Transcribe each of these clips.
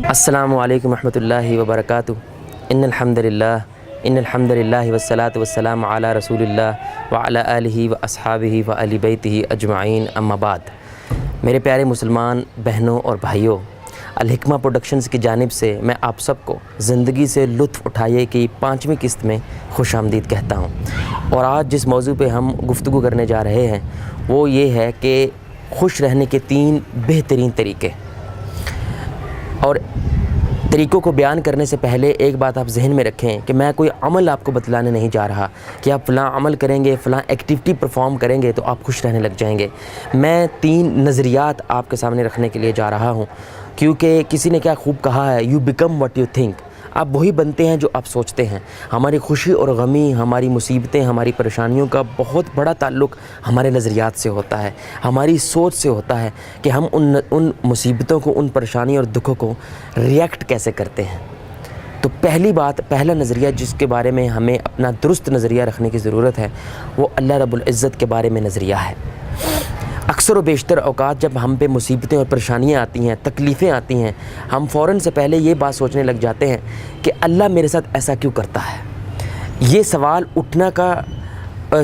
السلام علیکم ورحمۃ اللہ وبرکاتہ۔ ان الحمد للہ والصلاة والسلام علی رسول اللہ وعلی آلہ واصحابہ وآل بیتہ اجمعین، اما بعد۔ میرے پیارے مسلمان بہنوں اور بھائیوں، الحکمہ پروڈکشنز کی جانب سے میں آپ سب کو زندگی سے لطف اٹھائیے کی 5ویں قسط میں خوش آمدید کہتا ہوں۔ اور آج جس موضوع پہ ہم گفتگو کرنے جا رہے ہیں وہ یہ ہے کہ خوش رہنے کے 3 بہترین طریقے۔ اور طریقوں کو بیان کرنے سے پہلے ایک بات آپ ذہن میں رکھیں کہ میں کوئی عمل آپ کو بتلانے نہیں جا رہا کہ آپ فلاں عمل کریں گے، فلاں ایکٹیویٹی پرفارم کریں گے تو آپ خوش رہنے لگ جائیں گے۔ میں 3 نظریات آپ کے سامنے رکھنے کے لیے جا رہا ہوں، کیونکہ کسی نے کیا خوب کہا ہے، you become what you think. آپ وہی بنتے ہیں جو آپ سوچتے ہیں۔ ہماری خوشی اور غمی، ہماری مصیبتیں، ہماری پریشانیوں کا بہت بڑا تعلق ہمارے نظریات سے ہوتا ہے، ہماری سوچ سے ہوتا ہے کہ ہم ان مصیبتوں کو، ان پریشانیوں اور دکھوں کو ریئیکٹ کیسے کرتے ہیں۔ تو پہلی بات، پہلا نظریہ جس کے بارے میں ہمیں اپنا درست نظریہ رکھنے کی ضرورت ہے وہ اللہ رب العزت کے بارے میں نظریہ ہے۔ اکثر و بیشتر اوقات جب ہم پہ مصیبتیں اور پریشانیاں آتی ہیں، تکلیفیں آتی ہیں، ہم فوراً سے پہلے یہ بات سوچنے لگ جاتے ہیں کہ اللہ میرے ساتھ ایسا کیوں کرتا ہے۔ یہ سوال اٹھنا کا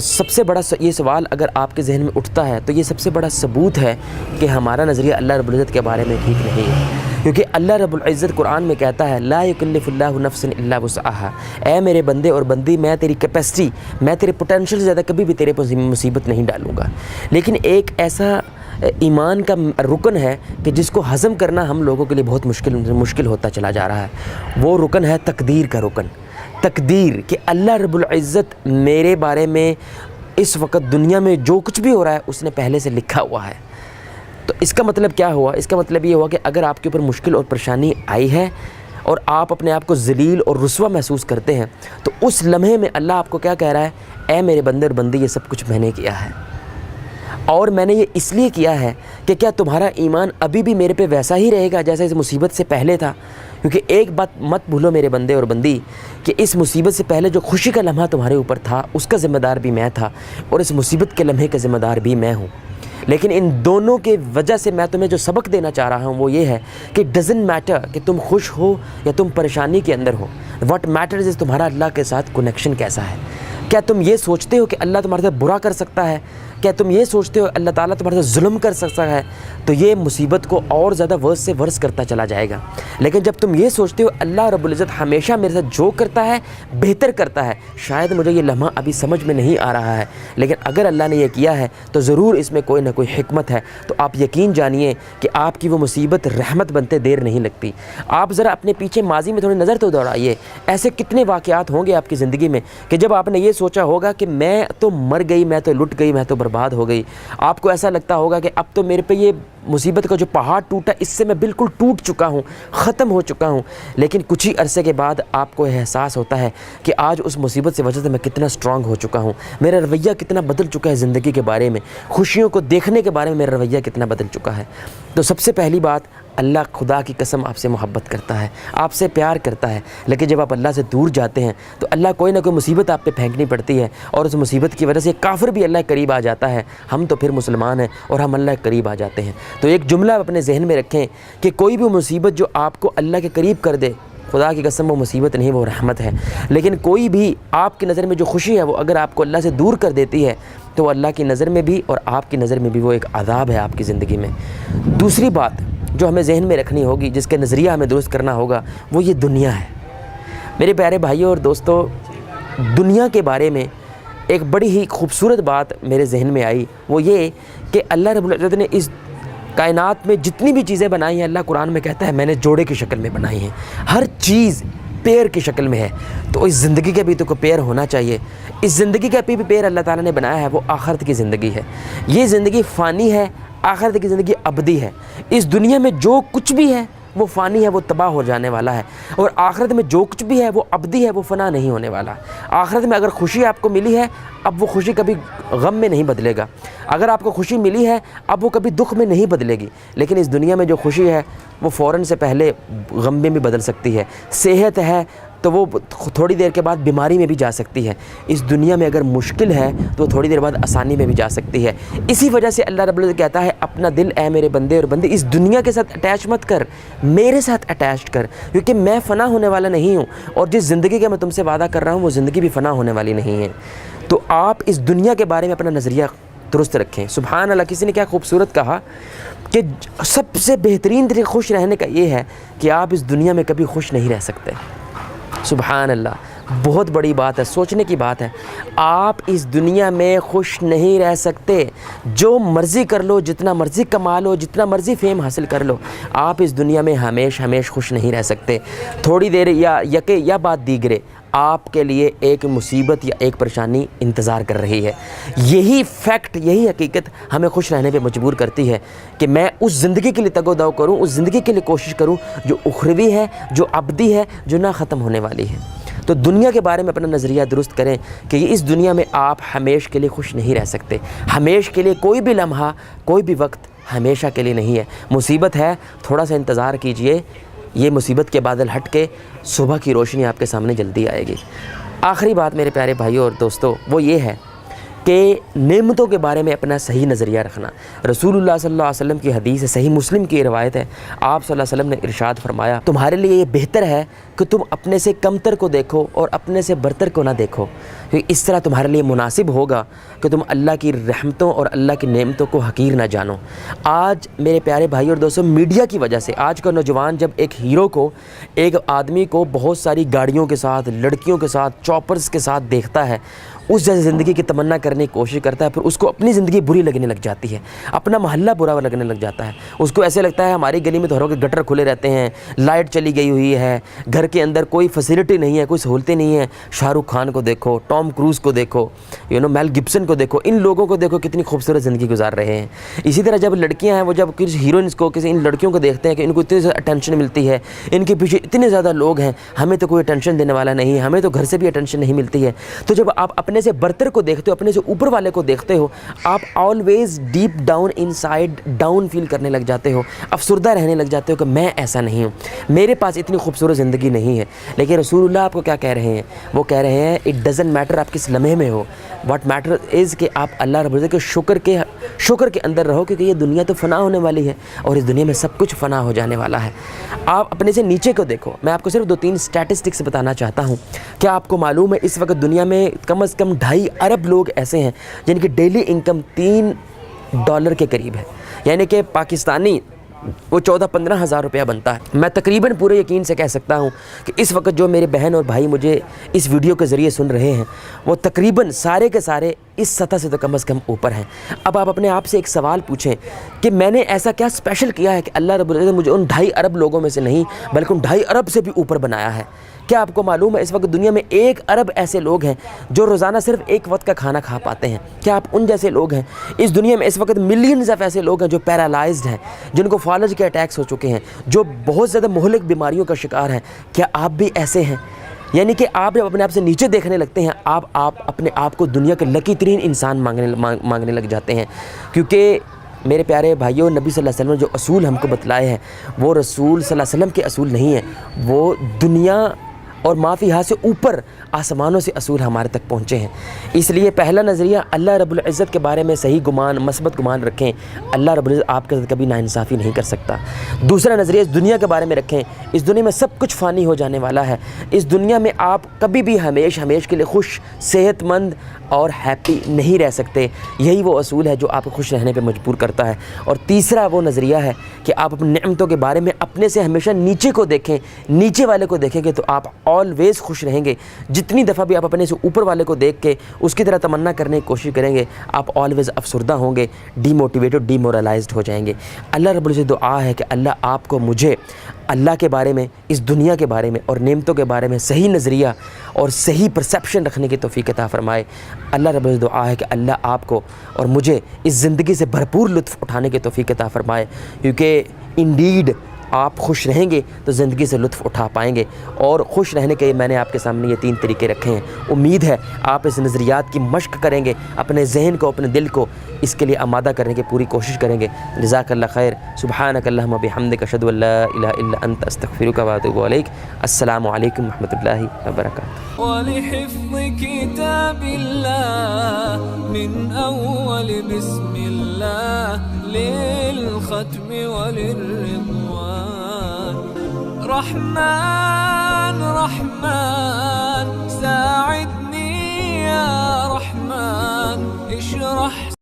سب سے بڑا، یہ سوال اگر آپ کے ذہن میں اٹھتا ہے تو یہ سب سے بڑا ثبوت ہے کہ ہمارا نظریہ اللہ رب العزت کے بارے میں ٹھیک نہیں ہے۔ کیونکہ اللہ رب العزت قرآن میں کہتا ہے لا یکلف اللہ نفسا الا وسعها، اے میرے بندے اور بندی، میں تیری کیپیسٹی، میں تیرے پوٹینشیل سے زیادہ کبھی بھی تیرے پر مصیبت نہیں ڈالوں گا۔ لیکن ایک ایسا ایمان کا رکن ہے کہ جس کو ہضم کرنا ہم لوگوں کے لیے بہت مشکل ہوتا چلا جا رہا ہے۔ وہ رکن ہے تقدیر کا رکن۔ تقدیر کہ اللہ رب العزت میرے بارے میں اس وقت دنیا میں جو کچھ بھی ہو رہا ہے اس نے پہلے سے لکھا ہوا ہے۔ تو اس کا مطلب کیا ہوا؟ اس کا مطلب یہ ہوا کہ اگر آپ کے اوپر مشکل اور پریشانی آئی ہے اور آپ اپنے آپ کو ذلیل اور رسوا محسوس کرتے ہیں تو اس لمحے میں اللہ آپ کو کیا کہہ رہا ہے، اے میرے بندے اور بندی، یہ سب کچھ میں نے کیا ہے، اور میں نے یہ اس لیے کیا ہے کہ کیا تمہارا ایمان ابھی بھی میرے پہ ویسا ہی رہے گا جیسا اس مصیبت سے پہلے تھا۔ کیونکہ ایک بات مت بھولو میرے بندے اور بندی کہ اس مصیبت سے پہلے جو خوشی کا لمحہ تمہارے اوپر تھا اس کا ذمہ دار بھی میں تھا، اور اس مصیبت کے لمحے کا ذمہ دار بھی میں ہوں۔ لیکن ان دونوں کے وجہ سے میں تمہیں جو سبق دینا چاہ رہا ہوں وہ یہ ہے کہ ڈزنٹ میٹر کہ تم خوش ہو یا تم پریشانی کے اندر ہو، واٹ میٹرز از تمہارا اللہ کے ساتھ کنیکشن کیسا ہے۔ کیا تم یہ سوچتے ہو کہ اللہ تمہارے ساتھ برا کر سکتا ہے؟ کیا تم یہ سوچتے ہو اللہ تعالیٰ تمہارے ساتھ ظلم کر سکتا ہے؟ تو یہ مصیبت کو اور زیادہ ورس سے ورس کرتا چلا جائے گا۔ لیکن جب تم یہ سوچتے ہو اللہ رب العزت ہمیشہ میرے ساتھ جو کرتا ہے بہتر کرتا ہے، شاید مجھے یہ لمحہ ابھی سمجھ میں نہیں آ رہا ہے لیکن اگر اللہ نے یہ کیا ہے تو ضرور اس میں کوئی نہ کوئی حکمت ہے، تو آپ یقین جانیے کہ آپ کی وہ مصیبت رحمت بنتے دیر نہیں لگتی۔ آپ ذرا اپنے پیچھے ماضی میں تھوڑی نظر تو دوڑائیے، ایسے کتنے واقعات ہوں گے آپ کی زندگی میں کہ جب آپ نے یہ سوچا ہوگا کہ میں تو مر گئی، میں تو لٹ گئی، میں تو برباد ہو گئی۔ آپ کو ایسا لگتا ہوگا کہ اب تو میرے پہ یہ مصیبت کا جو پہاڑ ٹوٹا اس سے میں بالکل ٹوٹ چکا ہوں، ختم ہو چکا ہوں۔ لیکن کچھ ہی عرصے کے بعد آپ کو احساس ہوتا ہے کہ آج اس مصیبت سے وجہ سے میں کتنا سٹرونگ ہو چکا ہوں، میرا رویہ کتنا بدل چکا ہے زندگی کے بارے میں، خوشیوں کو دیکھنے کے بارے میں میرا رویہ کتنا بدل چکا ہے۔ تو سب سے پہلی بات، اللہ خدا کی قسم آپ سے محبت کرتا ہے، آپ سے پیار کرتا ہے، لیکن جب آپ اللہ سے دور جاتے ہیں تو اللہ کوئی نہ کوئی مصیبت آپ پہ پھینکنی پڑتی ہے، اور اس مصیبت کی وجہ سے کافر بھی اللہ کے قریب آ جاتا ہے۔ ہم تو پھر مسلمان ہیں اور ہم اللہ کے قریب آ جاتے ہیں۔ تو ایک جملہ اپنے ذہن میں رکھیں کہ کوئی بھی مصیبت جو آپ کو اللہ کے قریب کر دے، خدا کی قسم وہ مصیبت نہیں، وہ رحمت ہے۔ لیکن کوئی بھی آپ کی نظر میں جو خوشی ہے وہ اگر آپ کو اللہ سے دور کر دیتی ہے تو اللہ کی نظر میں بھی اور آپ کی نظر میں بھی وہ ایک عذاب ہے آپ کی زندگی میں۔ دوسری بات جو ہمیں ذہن میں رکھنی ہوگی، جس کا نظریہ ہمیں درست کرنا ہوگا، وہ یہ دنیا ہے۔ میرے پیارے بھائیوں اور دوستوں، دنیا کے بارے میں ایک بڑی ہی خوبصورت بات میرے ذہن میں آئی، وہ یہ کہ اللہ رب العزت نے اس کائنات میں جتنی بھی چیزیں بنائی ہیں، اللہ قرآن میں کہتا ہے میں نے جوڑے کی شکل میں بنائی ہیں، ہر چیز پیر کی شکل میں ہے۔ تو اس زندگی کا بھی تو کوئی پیر ہونا چاہیے۔ اس زندگی کا بھی پیر اللہ تعالیٰ نے بنایا ہے، وہ آخرت کی زندگی ہے۔ یہ زندگی فانی ہے، آخرت کی زندگی ابدی ہے۔ اس دنیا میں جو کچھ بھی ہے وہ فانی ہے، وہ تباہ ہو جانے والا ہے، اور آخرت میں جو کچھ بھی ہے وہ ابدی ہے، وہ فنا نہیں ہونے والا۔ آخرت میں اگر خوشی آپ کو ملی ہے، اب وہ خوشی کبھی غم میں نہیں بدلے گا۔ اگر آپ کو خوشی ملی ہے اب وہ کبھی دکھ میں نہیں بدلے گی۔ لیکن اس دنیا میں جو خوشی ہے وہ فوراً سے پہلے غم میں بھی بدل سکتی ہے۔ صحت ہے، تو وہ تھوڑی دیر کے بعد بیماری میں بھی جا سکتی ہے۔ اس دنیا میں اگر مشکل ہے تو تھوڑی دیر بعد آسانی میں بھی جا سکتی ہے۔ اسی وجہ سے اللہ رب العزت کہتا ہے اپنا دل اے میرے بندے اور بندی اس دنیا کے ساتھ اٹیچ مت کر، میرے ساتھ اٹیچ کر، کیونکہ میں فنا ہونے والا نہیں ہوں، اور جس زندگی کا میں تم سے وعدہ کر رہا ہوں وہ زندگی بھی فنا ہونے والی نہیں ہے۔ تو آپ اس دنیا کے بارے میں اپنا نظریہ درست رکھیں۔ سبحان اللہ، کسی نے کیا خوبصورت کہا کہ سب سے بہترین طریقہ خوش رہنے کا یہ ہے کہ آپ اس دنیا میں کبھی خوش نہیں رہ سکتے۔ سبحان اللہ، بہت بڑی بات ہے، سوچنے کی بات ہے۔ آپ اس دنیا میں خوش نہیں رہ سکتے، جو مرضی کر لو، جتنا مرضی کما لو، جتنا مرضی فیم حاصل کر لو، آپ اس دنیا میں ہمیشہ خوش نہیں رہ سکتے۔ تھوڑی دیر یا بات دیگرے آپ کے لیے ایک مصیبت یا ایک پریشانی انتظار کر رہی ہے۔ یہی فیکٹ، یہی حقیقت ہمیں خوش رہنے پہ مجبور کرتی ہے کہ میں اس زندگی کے لیے تگ و دو کروں، اس زندگی کے لیے کوشش کروں جو اخروی ہے، جو ابدی ہے، جو نہ ختم ہونے والی ہے۔ تو دنیا کے بارے میں اپنا نظریہ درست کریں کہ اس دنیا میں آپ ہمیشہ کے لیے خوش نہیں رہ سکتے۔ ہمیشہ کے لیے کوئی بھی لمحہ، کوئی بھی وقت ہمیشہ کے لیے نہیں ہے۔ مصیبت ہے، تھوڑا سا انتظار کیجئے، یہ مصیبت کے بادل ہٹ کے صبح کی روشنی آپ کے سامنے جلدی آئے گی۔ آخری بات میرے پیارے بھائیوں اور دوستوں، وہ یہ ہے کہ نعمتوں کے بارے میں اپنا صحیح نظریہ رکھنا۔ رسول اللہ صلی اللہ علیہ وسلم کی حدیث ہے، صحیح مسلم کی روایت ہے، آپ صلی اللہ علیہ وسلم نے ارشاد فرمایا تمہارے لیے یہ بہتر ہے کہ تم اپنے سے کمتر کو دیکھو اور اپنے سے برتر کو نہ دیکھو، کیونکہ اس طرح تمہارے لیے مناسب ہوگا کہ تم اللہ کی رحمتوں اور اللہ کی نعمتوں کو حقیر نہ جانو۔ آج میرے پیارے بھائی اور دوستوں، میڈیا کی وجہ سے آج کا نوجوان جب ایک ہیرو کو، ایک آدمی کو بہت ساری گاڑیوں کے ساتھ، لڑکیوں کے ساتھ، چاپرز کے ساتھ دیکھتا ہے، اس جیسے زندگی کی تمنا کرنے کی کوشش کرتا ہے، پھر اس کو اپنی زندگی بری لگنے لگ جاتی ہے، اپنا محلہ برا لگنے لگ جاتا ہے۔ اس کو ایسے لگتا ہے ہماری گلی میں تو ہر وقت گٹر کھلے رہتے ہیں، لائٹ چلی گئی ہوئی ہے، گھر کے اندر کوئی فیسلٹی نہیں ہے، کوئی سہولتیں نہیں ہیں۔ شاہ رخ خان کو دیکھو، ٹام کروز کو دیکھو، میل گبسن کو دیکھو، ان لوگوں کو دیکھو کتنی خوبصورت زندگی گزار رہے ہیں۔ اسی طرح جب لڑکیاں ہیں، وہ جب کسی ہیروئنس کو، کسی ان لڑکیوں کو دیکھتے ہیں کہ ان کو اتنی زیادہ اٹینشن ملتی ہے، ان کے پیچھے اتنے زیادہ لوگ ہیں، ہمیں تو کوئی اٹینشن دینے والا نہیں، ہمیں تو گھر سے بھی اٹینشن نہیں ملتی ہے۔ تو جب آپ اپنے سے برتر کو دیکھتے ہو، اپنے سے اوپر والے کو دیکھتے ہو، آپ always deep down inside down feel کرنے لگ جاتے ہو، افسردہ رہنے لگ جاتے ہو کہ میں ایسا نہیں ہوں، میرے پاس اتنی خوبصورت زندگی نہیں ہے۔ لیکن رسول اللہ آپ کو کیا کہہ رہے ہیں؟ وہ کہہ رہے ہیں اٹ ڈزنٹ میٹر آپ کس لمحے میں ہو، واٹ میٹر از کہ آپ اللہ رب العزت کے شکر کے اندر رہو، کیونکہ یہ دنیا تو فنا ہونے والی ہے اور اس دنیا میں سب کچھ فنا ہو جانے والا ہے۔ آپ اپنے سے نیچے کو دیکھو۔ میں آپ کو صرف 2-3 اسٹیٹسٹکس بتانا چاہتا ہوں۔ کیا آپ کو معلوم ہے اس وقت دنیا میں کم از کم 2.5 ارب لوگ ایسے ہیں جن کی ڈیلی انکم $3 کے قریب ہے، یعنی کہ پاکستانی وہ 14-15 ہزار روپیہ بنتا ہے۔ میں تقریباً پورے یقین سے کہہ سکتا ہوں کہ اس وقت جو میرے بہن اور بھائی مجھے اس ویڈیو کے ذریعے سن رہے ہیں، وہ تقریباً سارے کے سارے اس سطح سے تو کم از کم اوپر ہیں۔ اب آپ اپنے آپ سے ایک سوال پوچھیں کہ میں نے ایسا کیا اسپیشل کیا ہے کہ اللہ رب العزت نے مجھے ان 2.5 ارب لوگوں میں سے نہیں بلکہ ان 2.5 ارب سے بھی اوپر بنایا ہے؟ کیا آپ کو معلوم ہے اس وقت دنیا میں 1 ارب ایسے لوگ ہیں جو روزانہ صرف ایک وقت کا کھانا کھا پاتے ہیں؟ کیا آپ ان جیسے لوگ ہیں؟ اس دنیا میں اس وقت ملینز آف ایسے لوگ ہیں جو پیرالائزڈ ہیں، جن کو فالج کے اٹیکس ہو چکے ہیں، جو بہت زیادہ مہلک بیماریوں کا شکار ہیں۔ کیا آپ بھی ایسے ہیں؟ یعنی کہ آپ جب اپنے آپ سے نیچے دیکھنے لگتے ہیں، آپ اپنے آپ کو دنیا کے لکی ترین انسان مانگنے لگ جاتے ہیں، کیونکہ میرے پیارے بھائیوں، نبی صلی اللہ علیہ وسلم نے جو اصول ہم کو بتلائے ہیں وہ رسول صلی اللہ علیہ وسلم کے اصول نہیں ہیں، وہ دنیا اور معافیہ سے اوپر آسمانوں سے اصول ہمارے تک پہنچے ہیں۔ اس لیے پہلا نظریہ اللہ رب العزت کے بارے میں صحیح گمان، مثبت گمان رکھیں، اللہ رب العزت آپ کے ساتھ کبھی ناانصافی نہیں کر سکتا۔ دوسرا نظریہ اس دنیا کے بارے میں رکھیں، اس دنیا میں سب کچھ فانی ہو جانے والا ہے، اس دنیا میں آپ کبھی بھی ہمیشہ کے لیے خوش، صحت مند اور ہیپی نہیں رہ سکتے۔ یہی وہ اصول ہے جو آپ کو خوش رہنے پہ مجبور کرتا ہے۔ اور تیسرا وہ نظریہ ہے کہ آپ اپنی نعمتوں کے بارے میں اپنے سے ہمیشہ نیچے کو دیکھیں، نیچے والے کو دیکھیں گے تو آپ آلویز خوش رہیں گے۔ جتنی دفعہ بھی آپ اپنے سے اوپر والے کو دیکھ کے اس کی طرح تمنا کرنے کی کوشش کریں گے، آپ آلویز افسردہ ہوں گے، ڈی موٹیویٹڈ، ڈی مورلائزڈ ہو جائیں گے۔ اللہ رب العزت دعا ہے کہ اللہ آپ کو، مجھے اللہ کے بارے میں، اس دنیا کے بارے میں اور نعمتوں کے بارے میں صحیح نظریہ اور صحیح پرسیپشن رکھنے کی توفیق عطا فرمائے۔ اللہ رب العزت دعا ہے کہ اللہ آپ کو اور مجھے اس زندگی سے بھرپور لطف اٹھانے کی توفیق عطا فرمائے، کیونکہ انڈیڈ آپ خوش رہیں گے تو زندگی سے لطف اٹھا پائیں گے. اور خوش رہنے کے میں نے آپ کے سامنے یہ 3 طریقے رکھے ہیں. امید ہے آپ اس نظریات کی مشق کریں گے, اپنے ذہن کو, اپنے دل کو اس کے لیے آمادہ کرنے کی پوری کوشش کریں گے. جزاک اللہ خیر. سبحانک اللہم و بحمدک اشہد ان لا الہ الا انت استغفرک و اتوب الیک. السلام علیکم ورحمۃ اللہ وبرکاتہ. ولحفظ كتاب الله من أول بسم الله للختم وللرضوان رحمن